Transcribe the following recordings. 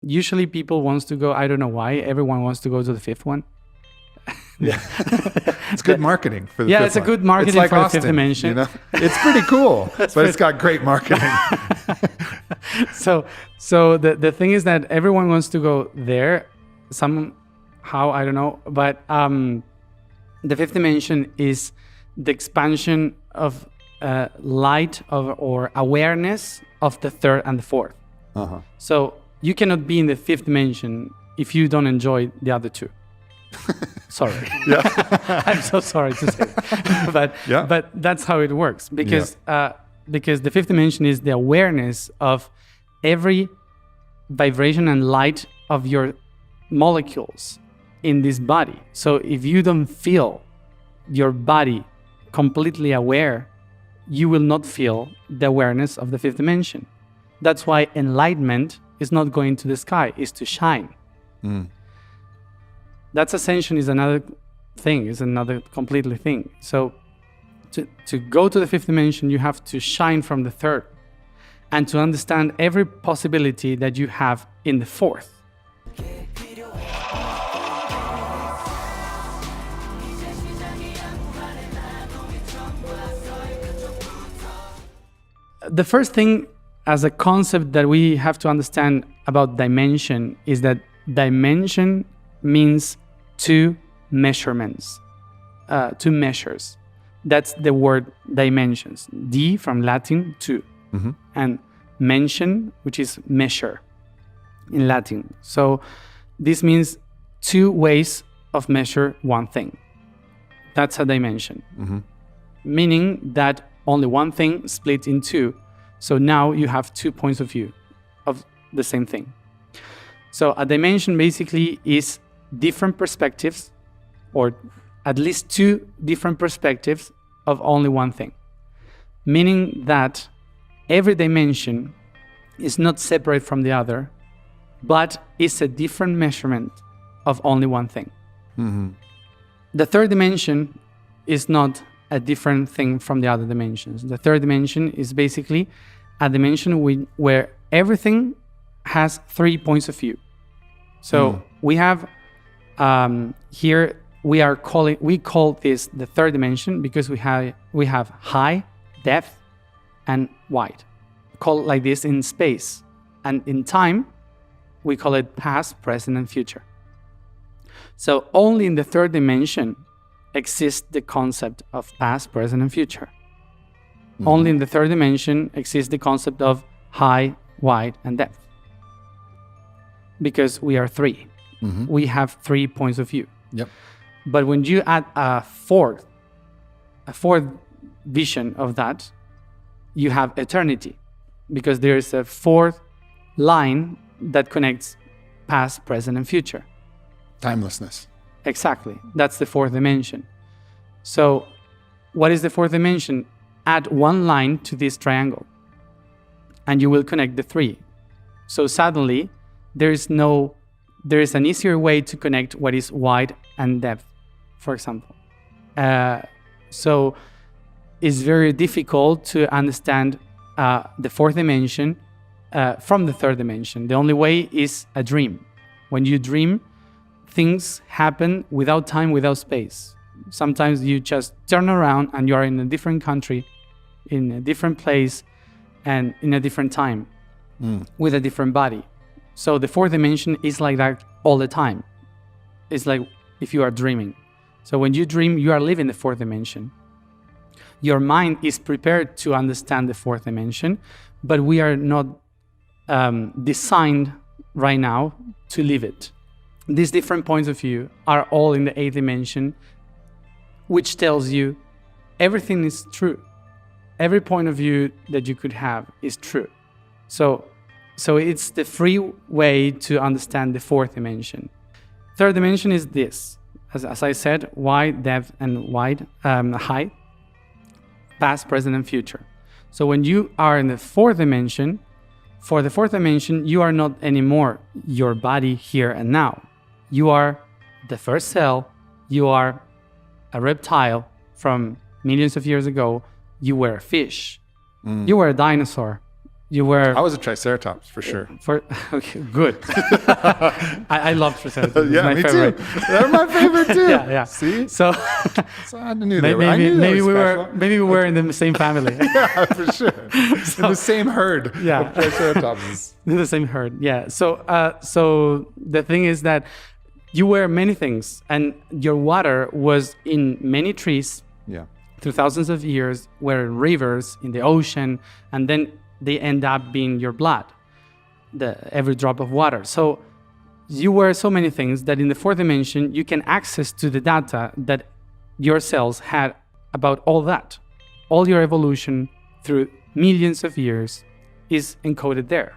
Usually people wants to go, I don't know why, everyone wants to go to the fifth one. Yeah, it's good marketing for the Yeah, fifth it's a one. good marketing It's like for the Austin, fifth dimension. You know? It's pretty cool, but it's got great marketing. So the thing is that everyone wants to go there somehow, I don't know, but the fifth dimension is the expansion of light or awareness of the third and the fourth. Uh-huh. So you cannot be in the fifth dimension if you don't enjoy the other two. Sorry. Yeah. I'm so sorry to say that. But that's how it works because the fifth dimension is the awareness of every vibration and light of your molecules in this body. So if you don't feel your body completely aware, you will not feel the awareness of the fifth dimension. That's why enlightenment is not going to the sky, is to shine. That ascension is another thing, is another completely thing. So to go to the fifth dimension, you have to shine from the third and to understand every possibility that you have in the fourth. The first thing as a concept that we have to understand about dimension is that dimension means two measurements, two measures. That's the word dimensions. D from Latin, two. Mm-hmm. And mention, which is measure in Latin. So this means two ways of measure one thing. That's a dimension. Mm-hmm. Meaning that only one thing split in two. So now you have 2 points of view of the same thing. So a dimension basically is different perspectives, or at least two different perspectives of only one thing. Meaning that every dimension is not separate from the other, but is a different measurement of only one thing. Mm-hmm. The third dimension is not a different thing from the other dimensions. The third dimension is basically a dimension where everything has 3 points of view. So we have here we call this the third dimension because we have high, depth, and wide. Call it like this in space, and in time we call it past, present, and future. So only in the third dimension exists the concept of past, present, and future. Mm-hmm. Only in the third dimension exists the concept of high, wide, and depth. Because we are three. Mm-hmm. We have 3 points of view. Yep. But when you add a fourth vision of that, you have eternity. Because there is a fourth line that connects past, present, and future. Timelessness. Exactly. That's the fourth dimension. So what is the fourth dimension? Add one line to this triangle and you will connect the three. So suddenly there is an easier way to connect what is wide and depth, for example. So it's very difficult to understand the fourth dimension from the third dimension. The only way is a dream. When you dream, things happen without time, without space. Sometimes you just turn around and you are in a different country, in a different place, and in a different time, with a different body. So the fourth dimension is like that all the time. It's like if you are dreaming. So when you dream, you are living the fourth dimension. Your mind is prepared to understand the fourth dimension, but we are not designed right now to live it. These different points of view are all in the eighth dimension, which tells you everything is true. Every point of view that you could have is true. So it's the free way to understand the fourth dimension. Third dimension is this. As I said, wide, depth, and height, past, present, and future. So when you are in the fourth dimension, for the fourth dimension, you are not anymore your body here and now. You are the first cell. You are a reptile from millions of years ago. You were a fish. You were a dinosaur. you were I was a Triceratops for sure. okay, good. I love Triceratops. It's Yeah, my me favorite. too. They're my favorite too. Yeah. See, So so I knew they were. I knew maybe they we were were special. maybe we were in the same family. Yeah, for sure. In the same herd Yeah. of Triceratops. In the same herd. Yeah. So the thing is that you were many things, and your water was in many trees Yeah. through thousands of years, were in rivers, in the ocean, and then they end up being your blood, every drop of water. So you were so many things that in the fourth dimension, you can access to the data that your cells had about all that. All your evolution through millions of years is encoded there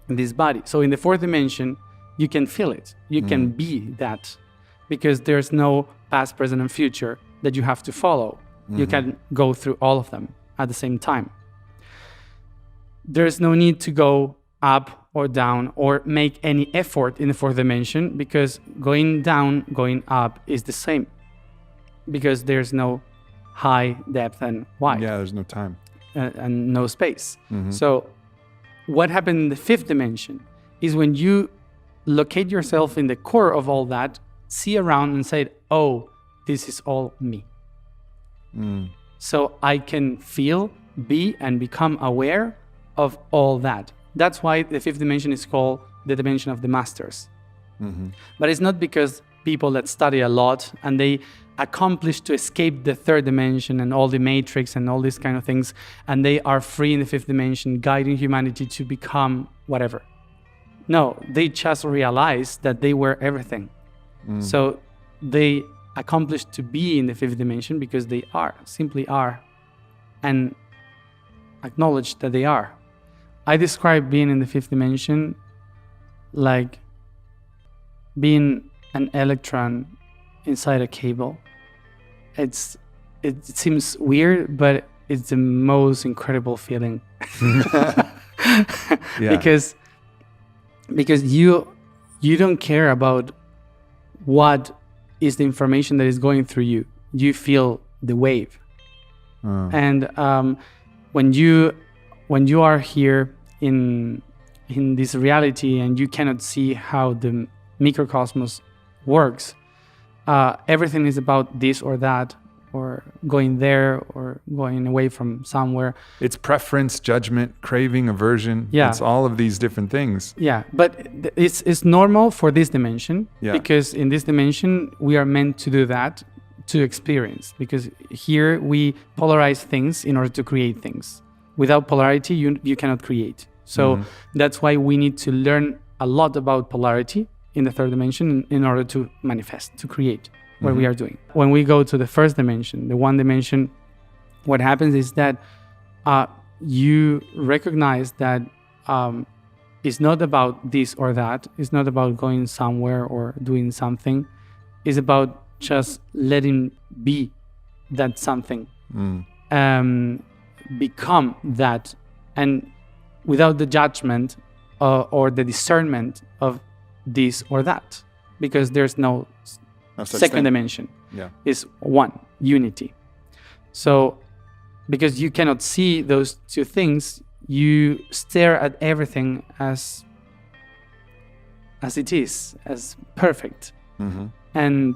in this body. So in the fourth dimension, you can feel it. You can be that because there's no past, present, and future that you have to follow. You can go through all of them at the same time. There's no need to go up or down or make any effort in the fourth dimension because going down, going up is the same because there's no high, depth, and wide. Yeah, there's no time. And no space. So what happened in the fifth dimension is when you locate yourself in the core of all that, see around and say, oh, this is all me. So I can feel, be, and become aware of all that. That's why the fifth dimension is called the dimension of the masters. But it's not because people that study a lot and they accomplish to escape the third dimension and all the matrix and all these kind of things, and they are free in the fifth dimension, guiding humanity to become whatever. No, they just realized that they were everything. So they accomplished to be in the fifth dimension because they are, simply are, and acknowledge that they are. I describe being in the fifth dimension like being an electron inside a cable. It seems weird, but it's the most incredible feeling. Because you don't care about what is the information that is going through you. You feel the wave. And when you are here in this reality and you cannot see how the microcosmos works, everything is about this or that, or going there or going away from somewhere. It's preference, judgment, craving, aversion. Yeah. It's all of these different things. Yeah, but it's normal for this dimension, Yeah. because in this dimension we are meant to do that, to experience, because here we polarize things in order to create things. Without polarity, you cannot create. So that's why we need to learn a lot about polarity in the third dimension in order to manifest, to create what we are doing. When we go to the first dimension, the one dimension, what happens is that you recognize that it's not about this or that. It's not about going somewhere or doing something. It's about just letting be that something, become that, and without the judgment or the discernment of this or that, because there's no second dimension. Yeah. Is one, unity. So because you cannot see those two things, you stare at everything as it is, as perfect. And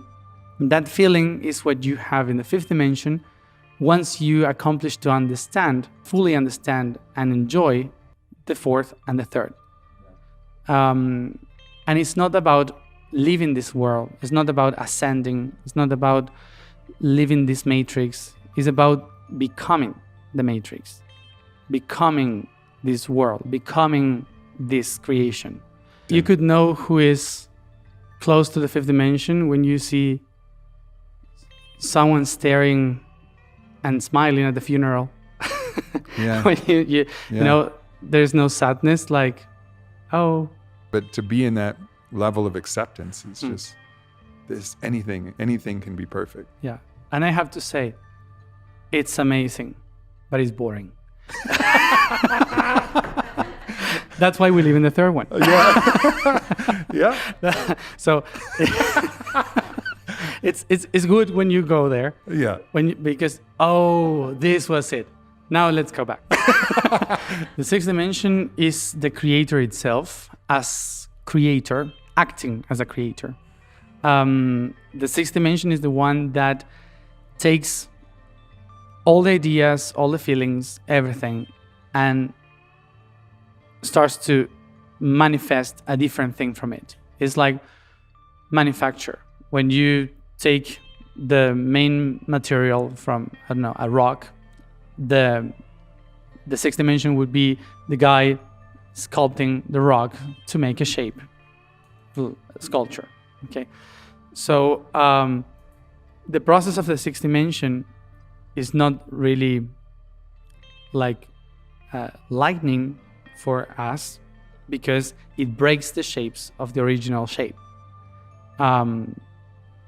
that feeling is what you have in the fifth dimension once you accomplish to understand, fully understand and enjoy the fourth and the third. And it's not about living this world. It's not about ascending. It's not about living this matrix. It's about becoming the matrix, becoming this world, becoming this creation. You could know who is close to the fifth dimension when you see someone staring and smiling at the funeral. Yeah. When you know, there's no sadness, like, oh. But to be in that level of acceptance, it's just this, anything can be perfect. Yeah. And I have to say, it's amazing, but it's boring. That's why we live in the third one. Yeah. So it's good when you go there. Yeah. Because this was it. Now let's go back. The sixth dimension is the creator itself as creator, acting as a creator. The sixth dimension is the one that takes all the ideas, all the feelings, everything, and starts to manifest a different thing from it. It's like manufacture. When you take the main material from, I don't know, a rock, the sixth dimension would be the guy sculpting the rock to make a shape, sculpture. Okay, so the process of the sixth dimension is not really like lightning for us, because it breaks the shapes of the original shape.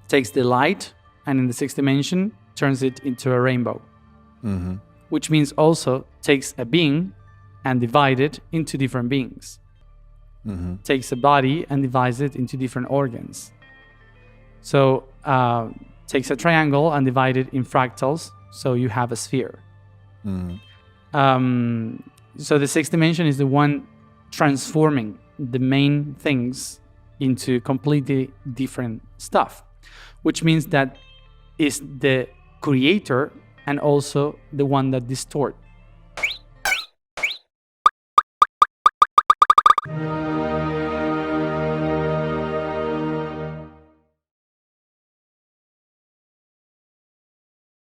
Takes the light, and in the sixth dimension turns it into a rainbow. Mm-hmm. Which means also takes a being and divides it into different beings. Mm-hmm. Takes a body and divides it into different organs. So takes a triangle and divides it in fractals, so you have a sphere. Mm-hmm. So the sixth dimension is the one transforming the main things into completely different stuff, which means that is the creator and also the one that distorts